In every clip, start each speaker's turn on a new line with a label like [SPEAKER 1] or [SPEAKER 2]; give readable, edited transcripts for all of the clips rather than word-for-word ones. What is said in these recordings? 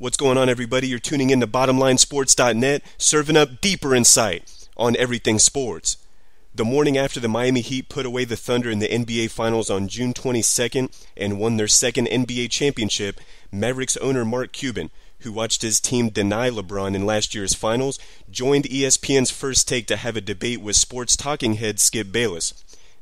[SPEAKER 1] What's going on, everybody? You're tuning in to BottomLineSports.net, serving up deeper insight on everything sports. The morning after the Miami Heat put away the Thunder in the NBA Finals on June 22nd and won their second NBA championship, Mavericks owner Mark Cuban, who watched his team deny LeBron in last year's finals, joined ESPN's First Take to have a debate with sports talking head Skip Bayless.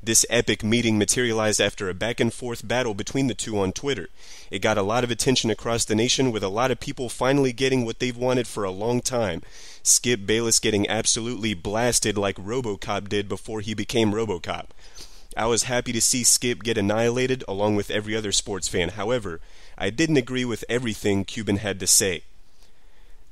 [SPEAKER 1] This epic meeting materialized after a back-and-forth battle between the two on Twitter. It got a lot of attention across the nation, with a lot of people finally getting what they've wanted for a long time. Skip Bayless getting absolutely blasted like RoboCop did before he became RoboCop. I was happy to see Skip get annihilated along with every other sports fan. However, I didn't agree with everything Cuban had to say.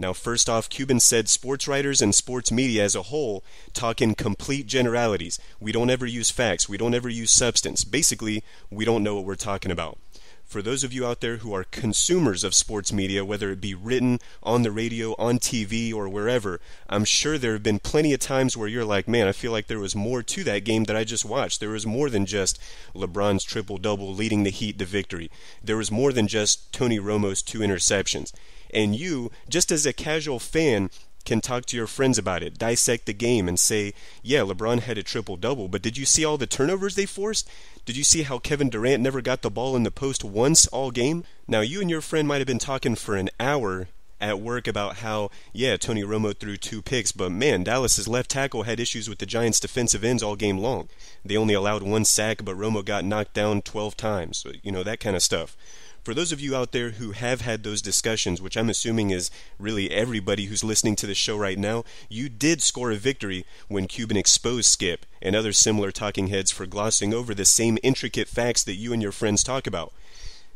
[SPEAKER 1] Now, first off, Cuban said sports writers and sports media as a whole talk in complete generalities. We don't ever use facts. We don't ever use substance. Basically, we don't know what we're talking about. For those of you out there who are consumers of sports media, whether it be written, on the radio, on TV, or wherever, I'm sure there have been plenty of times where you're like, man, I feel like there was more to that game that I just watched. There was more than just LeBron's triple-double leading the Heat to victory. There was more than just Tony Romo's 2 interceptions. And you, just as a casual fan, can talk to your friends about it, dissect the game, and say, yeah, LeBron had a triple-double, but did you see all the turnovers they forced? Did you see how Kevin Durant never got the ball in the post once all game? Now, you and your friend might have been talking for an hour at work about how, yeah, Tony Romo threw 2 picks, but man, Dallas's left tackle had issues with the Giants' defensive ends all game long. They only allowed 1 sack, but Romo got knocked down 12 times, that kind of stuff. For those of you out there who have had those discussions, which I'm assuming is really everybody who's listening to the show right now, you did score a victory when Cuban exposed Skip and other similar talking heads for glossing over the same intricate facts that you and your friends talk about.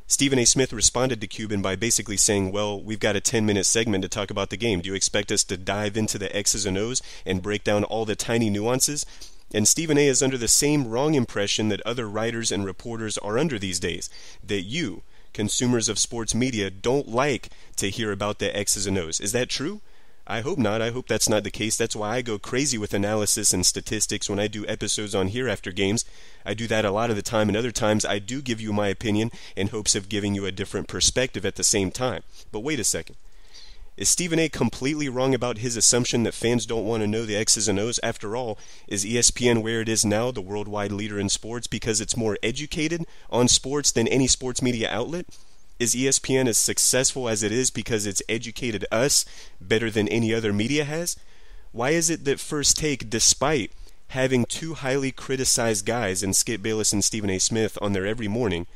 [SPEAKER 1] Stephen A. Smith responded to Cuban by basically saying, well, we've got a 10-minute segment to talk about the game. Do you expect us to dive into the X's and O's and break down all the tiny nuances? And Stephen A. is under the same wrong impression that other writers and reporters are under these days, that you, consumers of sports media, don't like to hear about the X's and O's. Is that true? I hope not. I hope that's not the case. That's why I go crazy with analysis and statistics when I do episodes on here after games. I do that a lot of the time, and other times I do give you my opinion in hopes of giving you a different perspective at the same time. But wait a second. Is Stephen A. completely wrong about his assumption that fans don't want to know the X's and O's? After all, is ESPN where it is now, the worldwide leader in sports, because it's more educated on sports than any sports media outlet? Is ESPN as successful as it is because it's educated us better than any other media has? Why is it that First Take, despite having 2 highly criticized guys in Skip Bayless and Stephen A. Smith on there every morning,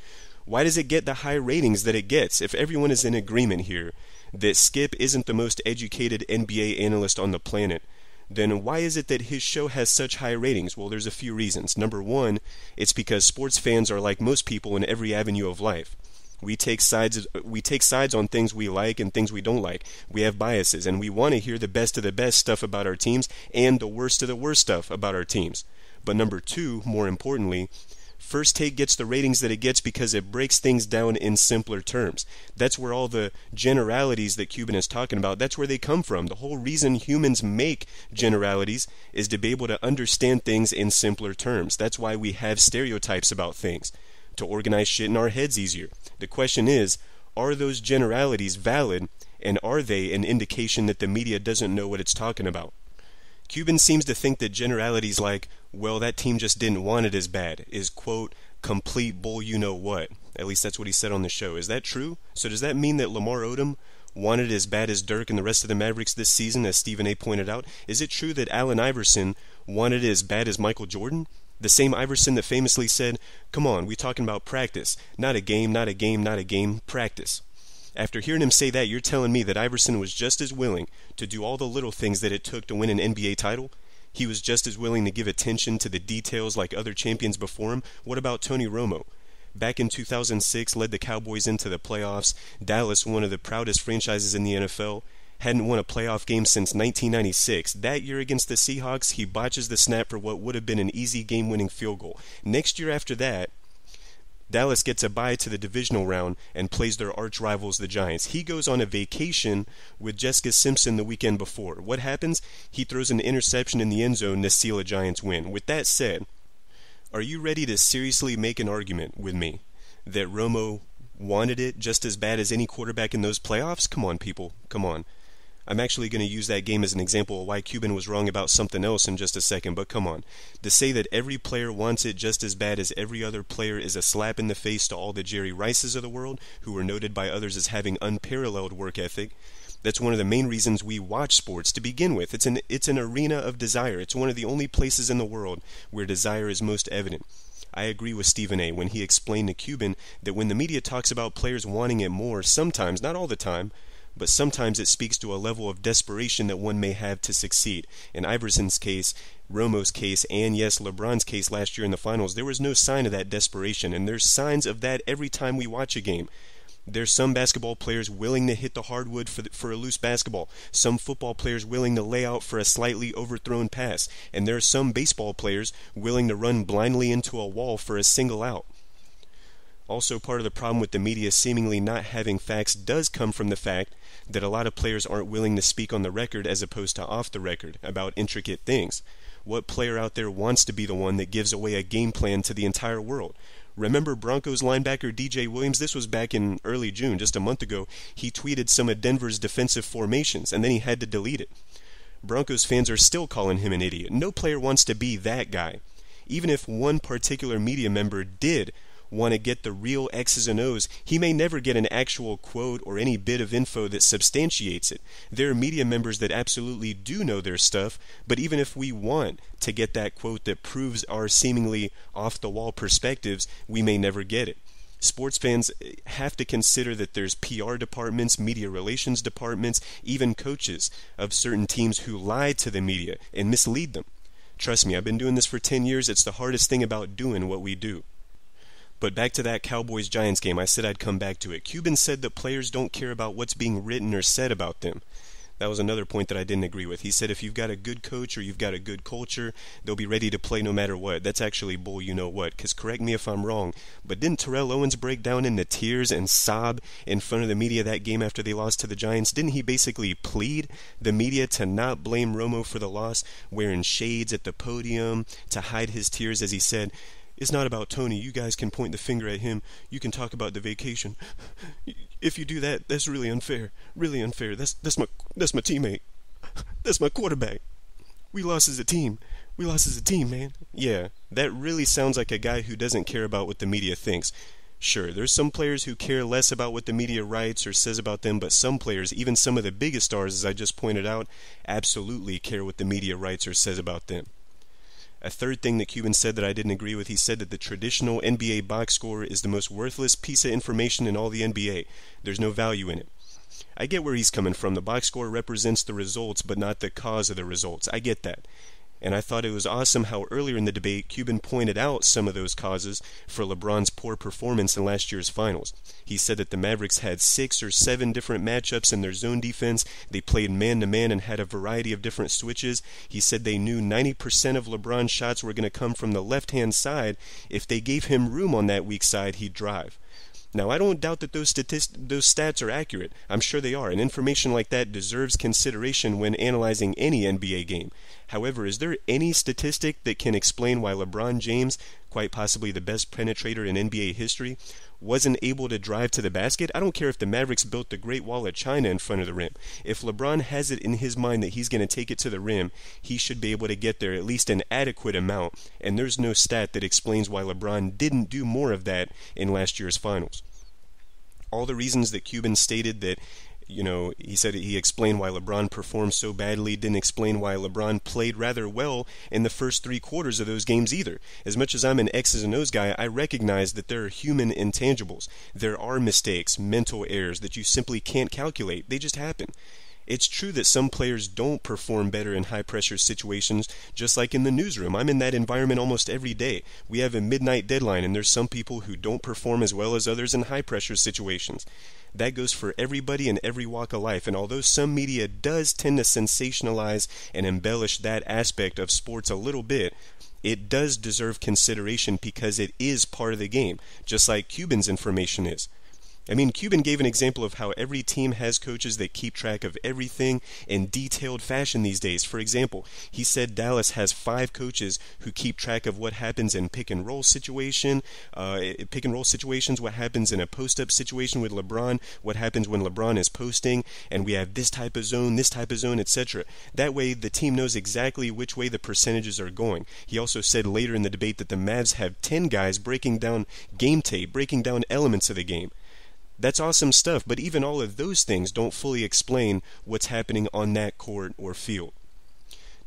[SPEAKER 1] why does it get the high ratings that it gets if everyone is in agreement here that Skip isn't the most educated NBA analyst on the planet? Then why is it that his show has such high ratings? Well, there's a few reasons. Number one, it's because sports fans are like most people in every avenue of life. We take sides on things we like and things we don't like. We have biases, and we want to hear the best of the best stuff about our teams and the worst of the worst stuff about our teams. But number two, more importantly, First Take gets the ratings that it gets because it breaks things down in simpler terms. That's where all the generalities that Cuban is talking about, that's where they come from. The whole reason humans make generalities is to be able to understand things in simpler terms. That's why we have stereotypes about things, to organize shit in our heads easier. The question is, are those generalities valid, and are they an indication that the media doesn't know what it's talking about? Cuban seems to think that generalities like, well, that team just didn't want it as bad, is, quote, complete bull you-know-what. At least that's what he said on the show. Is that true? So does that mean that Lamar Odom wanted it as bad as Dirk and the rest of the Mavericks this season, as Stephen A. pointed out? Is it true that Allen Iverson wanted it as bad as Michael Jordan? The same Iverson that famously said, come on, we're talking about practice. Not a game, not a game, not a game, practice. After hearing him say that, you're telling me that Iverson was just as willing to do all the little things that it took to win an NBA title? He was just as willing to give attention to the details like other champions before him? What about Tony Romo? Back in 2006, led the Cowboys into the playoffs. Dallas, one of the proudest franchises in the NFL, hadn't won a playoff game since 1996. That year against the Seahawks, he botches the snap for what would have been an easy game-winning field goal. Next year after that, Dallas gets a bye to the divisional round and plays their arch rivals, the Giants. He goes on a vacation with Jessica Simpson the weekend before. What happens? He throws an interception in the end zone to seal a Giants win. With that said, are you ready to seriously make an argument with me that Romo wanted it just as bad as any quarterback in those playoffs? Come on, people. Come on. I'm actually going to use that game as an example of why Cuban was wrong about something else in just a second, but come on. To say that every player wants it just as bad as every other player is a slap in the face to all the Jerry Rices of the world, who were noted by others as having unparalleled work ethic. That's one of the main reasons we watch sports to begin with. It's an arena of desire. It's one of the only places in the world where desire is most evident. I agree with Stephen A. when he explained to Cuban that when the media talks about players wanting it more, sometimes, not all the time, but sometimes it speaks to a level of desperation that one may have to succeed. In Iverson's case, Romo's case, and yes, LeBron's case last year in the finals, there was no sign of that desperation, and there's signs of that every time we watch a game. There's some basketball players willing to hit the hardwood for a loose basketball, some football players willing to lay out for a slightly overthrown pass, and there are some baseball players willing to run blindly into a wall for a single out. Also, part of the problem with the media seemingly not having facts does come from the fact that a lot of players aren't willing to speak on the record as opposed to off the record about intricate things. What player out there wants to be the one that gives away a game plan to the entire world? Remember Broncos linebacker DJ Williams? This was back in early June, just a month ago. He tweeted some of Denver's defensive formations, and then he had to delete it. Broncos fans are still calling him an idiot. No player wants to be that guy. Even if one particular media member did want to get the real X's and O's, he may never get an actual quote or any bit of info that substantiates it. There are media members that absolutely do know their stuff, but even if we want to get that quote that proves our seemingly off-the-wall perspectives, we may never get it. Sports fans have to consider that there's PR departments, media relations departments, even coaches of certain teams who lie to the media and mislead them. Trust me, I've been doing this for 10 years. It's the hardest thing about doing what we do. But back to that Cowboys-Giants game, I said I'd come back to it. Cuban said that players don't care about what's being written or said about them. That was another point that I didn't agree with. He said if you've got a good coach or you've got a good culture, they'll be ready to play no matter what. That's actually bull you know what, because correct me if I'm wrong, but didn't Terrell Owens break down into tears and sob in front of the media that game after they lost to the Giants? Didn't he basically plead the media to not blame Romo for the loss, wearing shades at the podium to hide his tears as he said, "It's not about Tony. You guys can point the finger at him. You can talk about the vacation. If you do that, that's really unfair. Really unfair. That's my teammate. That's my quarterback. We lost as a team. We lost as a team, man." Yeah, that really sounds like a guy who doesn't care about what the media thinks. Sure, there's some players who care less about what the media writes or says about them, but some players, even some of the biggest stars, as I just pointed out, absolutely care what the media writes or says about them. A third thing that Cuban said that I didn't agree with, he said that the traditional NBA box score is the most worthless piece of information in all the NBA. There's no value in it. I get where he's coming from. The box score represents the results, but not the cause of the results. I get that. And I thought it was awesome how earlier in the debate, Cuban pointed out some of those causes for LeBron's poor performance in last year's finals. He said that the Mavericks had 6 or 7 different matchups in their zone defense. They played man-to-man and had a variety of different switches. He said they knew 90% of LeBron's shots were going to come from the left-hand side. If they gave him room on that weak side, he'd drive. Now, I don't doubt that those stats are accurate. I'm sure they are, and information like that deserves consideration when analyzing any NBA game. However, is there any statistic that can explain why LeBron James, quite possibly the best penetrator in NBA history, wasn't able to drive to the basket? I don't care if the Mavericks built the Great Wall of China in front of the rim. If LeBron has it in his mind that he's going to take it to the rim, he should be able to get there at least an adequate amount, and there's no stat that explains why LeBron didn't do more of that in last year's finals. All the reasons that Cuban stated that, he said he explained why LeBron performed so badly, didn't explain why LeBron played rather well in the first 3 quarters of those games either. As much as I'm an X's and O's guy, I recognize that there are human intangibles. There are mistakes, mental errors that you simply can't calculate. They just happen. It's true that some players don't perform better in high-pressure situations, just like in the newsroom. I'm in that environment almost every day. We have a midnight deadline, and there's some people who don't perform as well as others in high-pressure situations. That goes for everybody in every walk of life, and although some media does tend to sensationalize and embellish that aspect of sports a little bit, it does deserve consideration because it is part of the game, just like Cuban's information is. I mean, Cuban gave an example of how every team has coaches that keep track of everything in detailed fashion these days. For example, he said Dallas has 5 coaches who keep track of what happens in pick and roll situations, what happens in a post-up situation with LeBron, what happens when LeBron is posting, and we have this type of zone, etc. That way, the team knows exactly which way the percentages are going. He also said later in the debate that the Mavs have 10 guys breaking down game tape, breaking down elements of the game. That's awesome stuff, but even all of those things don't fully explain what's happening on that court or field.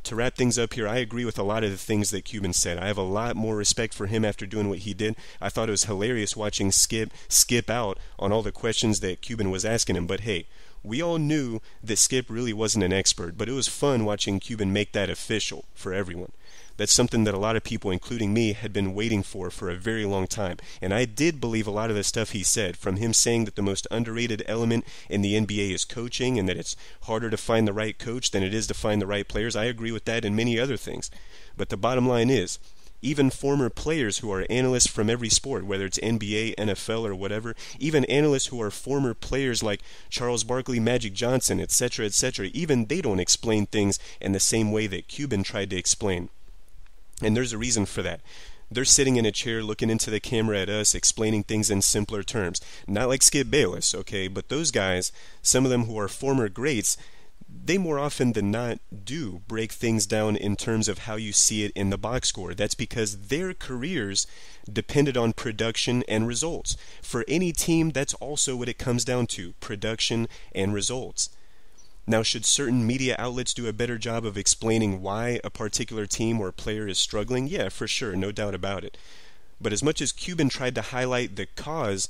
[SPEAKER 1] To wrap things up here, I agree with a lot of the things that Cuban said. I have a lot more respect for him after doing what he did. I thought it was hilarious watching Skip out on all the questions that Cuban was asking him, but hey, we all knew that Skip really wasn't an expert, but it was fun watching Cuban make that official for everyone. That's something that a lot of people, including me, had been waiting for a very long time. And I did believe a lot of the stuff he said, from him saying that the most underrated element in the NBA is coaching and that it's harder to find the right coach than it is to find the right players. I agree with that and many other things. But the bottom line is, even former players who are analysts from every sport, whether it's NBA, NFL, or whatever, even analysts who are former players like Charles Barkley, Magic Johnson, etc., even they don't explain things in the same way that Cuban tried to explain. And there's a reason for that. They're sitting in a chair looking into the camera at us, explaining things in simpler terms. Not like Skip Bayless, okay? But those guys, some of them who are former greats, they more often than not do break things down in terms of how you see it in the box score. That's because their careers depended on production and results. For any team, that's also what it comes down to, production and results. Now, should certain media outlets do a better job of explaining why a particular team or player is struggling? Yeah, for sure, no doubt about it. But as much as Cuban tried to highlight the cause,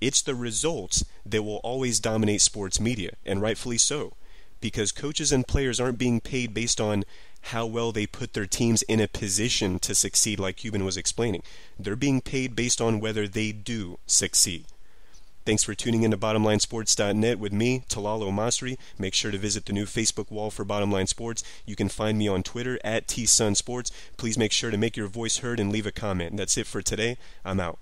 [SPEAKER 1] it's the results that will always dominate sports media, and rightfully so, because coaches and players aren't being paid based on how well they put their teams in a position to succeed, like Cuban was explaining. They're being paid based on whether they do succeed. Thanks for tuning in to BottomLineSports.net with me, Talal Masri. Make sure to visit the new Facebook wall for Bottom Line Sports. You can find me on Twitter @TSunSports. Please make sure to make your voice heard and leave a comment. That's it for today. I'm out.